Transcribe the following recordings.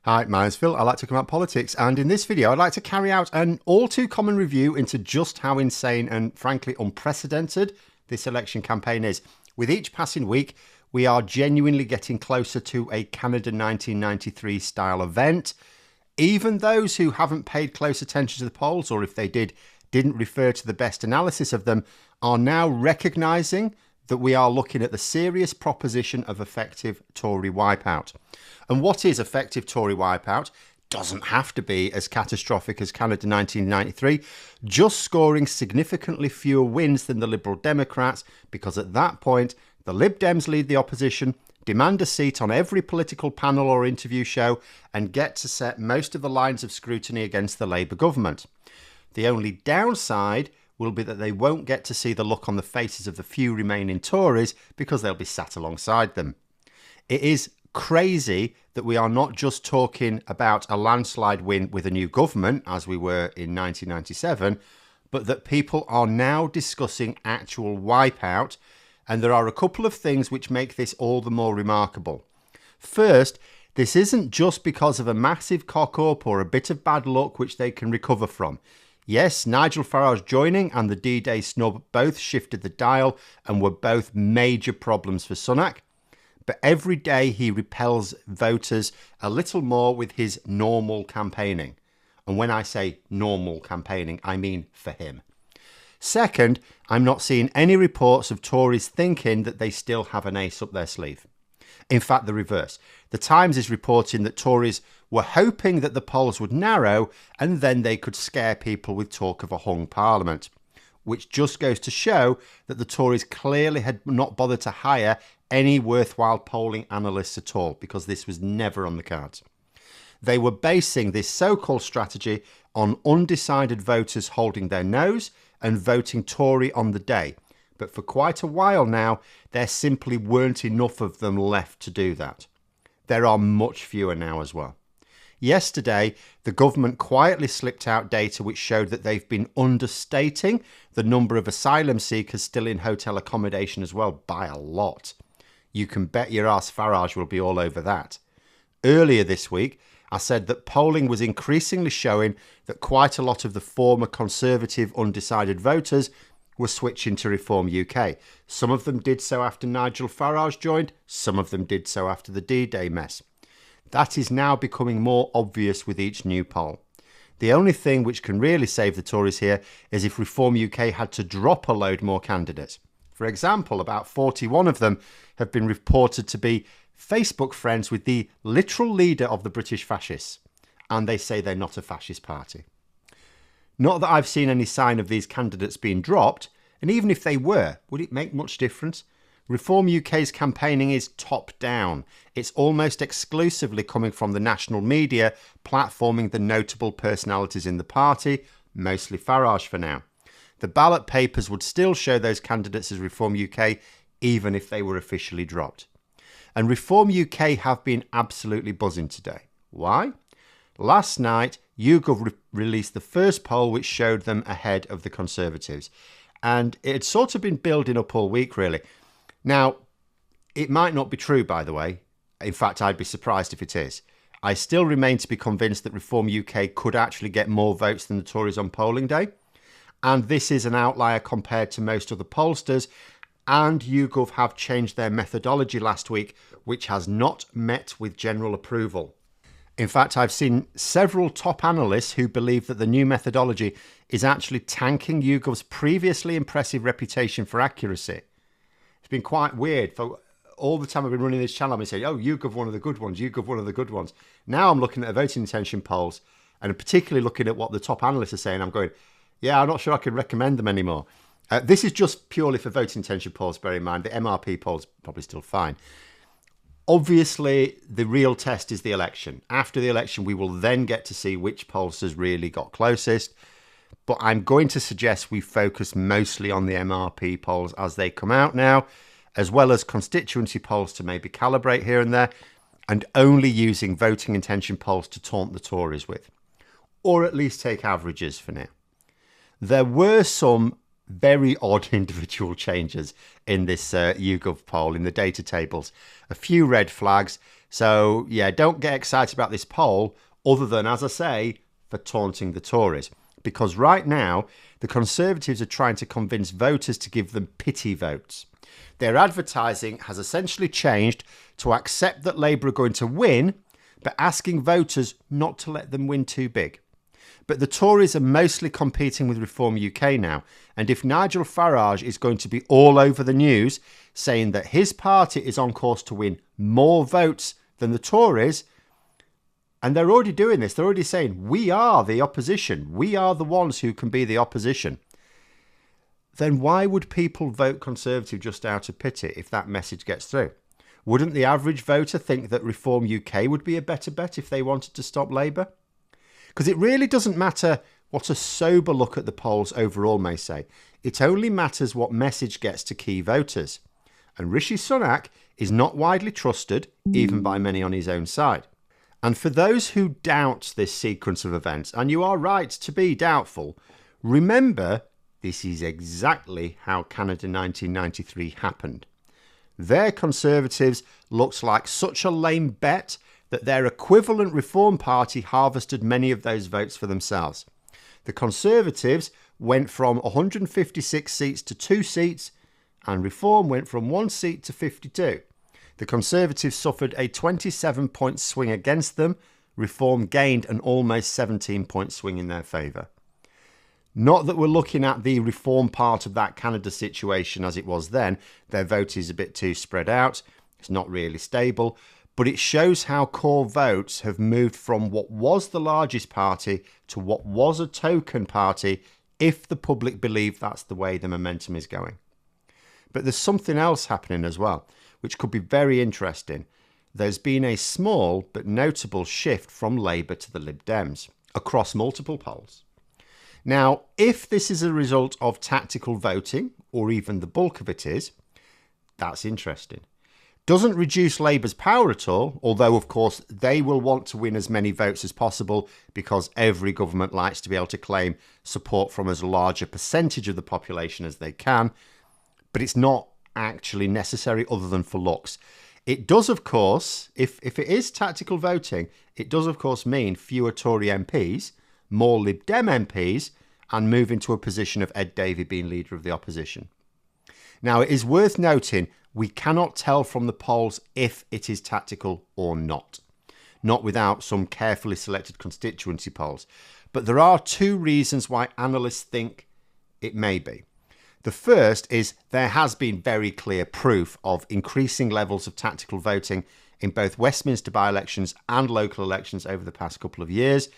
Hi, my name's Phil. I like to come out politics, and in this video I'd like to carry out an all too common review into just how insane and frankly unprecedented this election campaign is. With each passing week, we are genuinely getting closer to a Canada 1993 style event. Even those who haven't paid close attention to the polls, or if they didn't refer to the best analysis of them, are now recognising that we are looking at the serious proposition of effective Tory wipeout. And what is effective Tory wipeout doesn't have to be as catastrophic as Canada 1993, just scoring significantly fewer wins than the Liberal Democrats, because at that point, the Lib Dems lead the opposition, demand a seat on every political panel or interview show, and get to set most of the lines of scrutiny against the Labour government. The only downside will be that they won't get to see the look on the faces of the few remaining Tories because they'll be sat alongside them. It is crazy that we are not just talking about a landslide win with a new government, as we were in 1997, but that people are now discussing actual wipeout, and there are a couple of things which make this all the more remarkable. First, this isn't just because of a massive cock-up or a bit of bad luck which they can recover from. Yes, Nigel Farage joining and the D-Day snub both shifted the dial and were both major problems for Sunak. But every day he repels voters a little more with his normal campaigning. And when I say normal campaigning, I mean for him. Second, I'm not seeing any reports of Tories thinking that they still have an ace up their sleeve. In fact, the reverse. The Times is reporting that Tories were hoping that the polls would narrow and then they could scare people with talk of a hung parliament, which just goes to show that the Tories clearly had not bothered to hire any worthwhile polling analysts at all, because this was never on the cards. They were basing this so-called strategy on undecided voters holding their nose and voting Tory on the day. But for quite a while now, there simply weren't enough of them left to do that. There are much fewer now as well. Yesterday, the government quietly slipped out data which showed that they've been understating the number of asylum seekers still in hotel accommodation as well by a lot. You can bet your ass Farage will be all over that. Earlier this week, I said that polling was increasingly showing that quite a lot of the former Conservative undecided voters were switching to Reform UK. Some of them did so after Nigel Farage joined, some of them did so after the D-Day mess. That is now becoming more obvious with each new poll. The only thing which can really save the Tories here is if Reform UK had to drop a load more candidates. For example, about 41 of them have been reported to be Facebook friends with the literal leader of the British fascists, and they say they're not a fascist party. Not that I've seen any sign of these candidates being dropped, and even if they were, would it make much difference? Reform UK's campaigning is top-down. It's almost exclusively coming from the national media, platforming the notable personalities in the party, mostly Farage for now. The ballot papers would still show those candidates as Reform UK, even if they were officially dropped. And Reform UK have been absolutely buzzing today. Why? Last night, YouGov released the first poll which showed them ahead of the Conservatives. And it had sort of been building up all week, really. Now, it might not be true, by the way. In fact, I'd be surprised if it is. I still remain to be convinced that Reform UK could actually get more votes than the Tories on polling day. And this is an outlier compared to most other pollsters. And YouGov have changed their methodology last week, which has not met with general approval. In fact, I've seen several top analysts who believe that the new methodology is actually tanking YouGov's previously impressive reputation for accuracy. It's been quite weird. For all the time I've been running this channel, I've been saying, oh, YouGov one of the good ones, YouGov one of the good ones. Now I'm looking at the voting intention polls, and particularly looking at what the top analysts are saying, I'm going, yeah, I'm not sure I can recommend them anymore. This is just purely for voting intention polls, bear in mind. The MRP polls probably still fine. Obviously, the real test is the election. After the election, we will then get to see which pollsters really got closest. But I'm going to suggest we focus mostly on the MRP polls as they come out now, as well as constituency polls to maybe calibrate here and there, and only using voting intention polls to taunt the Tories with. Or at least take averages for now. There were some very odd individual changes in this YouGov poll in the data tables. A few red flags. So, yeah, don't get excited about this poll other than, as I say, for taunting the Tories. Because right now, the Conservatives are trying to convince voters to give them pity votes. Their advertising has essentially changed to accept that Labour are going to win, but asking voters not to let them win too big. But the Tories are mostly competing with Reform UK now, and if Nigel Farage is going to be all over the news saying that his party is on course to win more votes than the Tories, and they're already doing this, they're already saying, we are the opposition, we are the ones who can be the opposition, then why would people vote Conservative just out of pity if that message gets through? Wouldn't the average voter think that Reform UK would be a better bet if they wanted to stop Labour? Because it really doesn't matter what a sober look at the polls overall may say. It only matters what message gets to key voters. And Rishi Sunak is not widely trusted, even by many on his own side. And for those who doubt this sequence of events, and you are right to be doubtful, remember this is exactly how Canada 1993 happened. Their Conservatives looked like such a lame bet that their equivalent Reform Party harvested many of those votes for themselves. The Conservatives went from 156 seats to 2 seats, and Reform went from 1 seat to 52. The Conservatives suffered a 27-point swing against them. Reform gained an almost 17-point swing in their favour. Not that we're looking at the Reform part of that Canada situation as it was then. Their vote is a bit too spread out. It's not really stable. But it shows how core votes have moved from what was the largest party to what was a token party, if the public believe that's the way the momentum is going. But there's something else happening as well, which could be very interesting. There's been a small but notable shift from Labour to the Lib Dems across multiple polls. Now, if this is a result of tactical voting, or even the bulk of it is, that's interesting. Doesn't reduce Labour's power at all, although, of course, they will want to win as many votes as possible because every government likes to be able to claim support from as large a percentage of the population as they can. But it's not actually necessary other than for looks. It does, of course, if it is tactical voting, it does, of course, mean fewer Tory MPs, more Lib Dem MPs, and move into a position of Ed Davey being leader of the opposition. Now, it is worth noting we cannot tell from the polls if it is tactical or not without some carefully selected constituency polls. But there are 2 reasons why analysts think it may be. The first is there has been very clear proof of increasing levels of tactical voting in both Westminster by-elections and local elections over the past couple of years.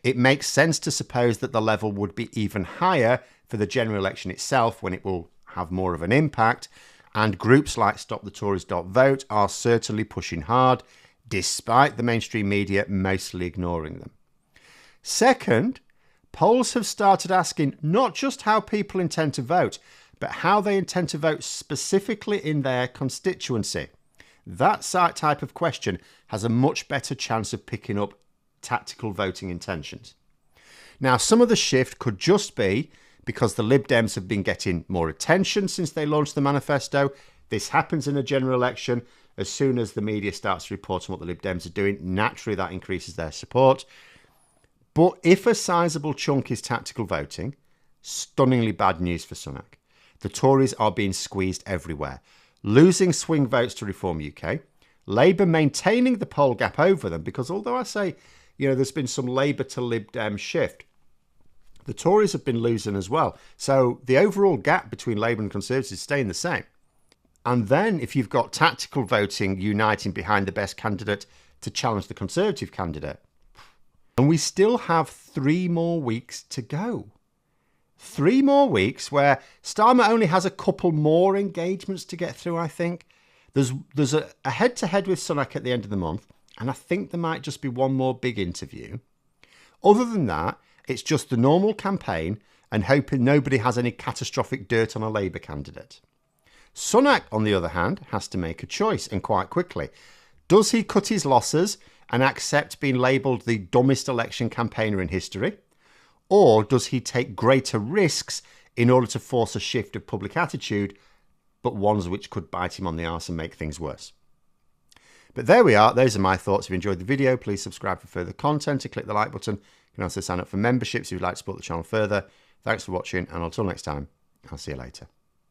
It makes sense to suppose that the level would be even higher for the general election itself, when it will have more of an impact. And groups like StopTheTories.vote are certainly pushing hard, despite the mainstream media mostly ignoring them. Second, polls have started asking not just how people intend to vote, but how they intend to vote specifically in their constituency. That type of question has a much better chance of picking up tactical voting intentions. Now, some of the shift could just be because the Lib Dems have been getting more attention since they launched the manifesto. This happens in a general election. As soon as the media starts reporting what the Lib Dems are doing, naturally that increases their support. But if a sizable chunk is tactical voting, stunningly bad news for Sunak. The Tories are being squeezed everywhere, losing swing votes to Reform UK, Labour maintaining the poll gap over them, because although I say, there's been some Labour to Lib Dem shift, the Tories have been losing as well. So the overall gap between Labour and Conservatives is staying the same. And then if you've got tactical voting uniting behind the best candidate to challenge the Conservative candidate, and we still have 3 more weeks to go. 3 more weeks where Starmer only has a couple more engagements to get through, I think. There's a head-to-head with Sunak at the end of the month, and I think there might just be one more big interview. Other than that, it's just the normal campaign and hoping nobody has any catastrophic dirt on a Labour candidate. Sunak, on the other hand, has to make a choice, and quite quickly. Does he cut his losses and accept being labelled the dumbest election campaigner in history? Or does he take greater risks in order to force a shift of public attitude, but ones which could bite him on the arse and make things worse? But there we are. Those are my thoughts. If you enjoyed the video, please subscribe for further content and click the like button. You can also sign up for memberships if you'd like to support the channel further. Thanks for watching, and until next time, I'll see you later.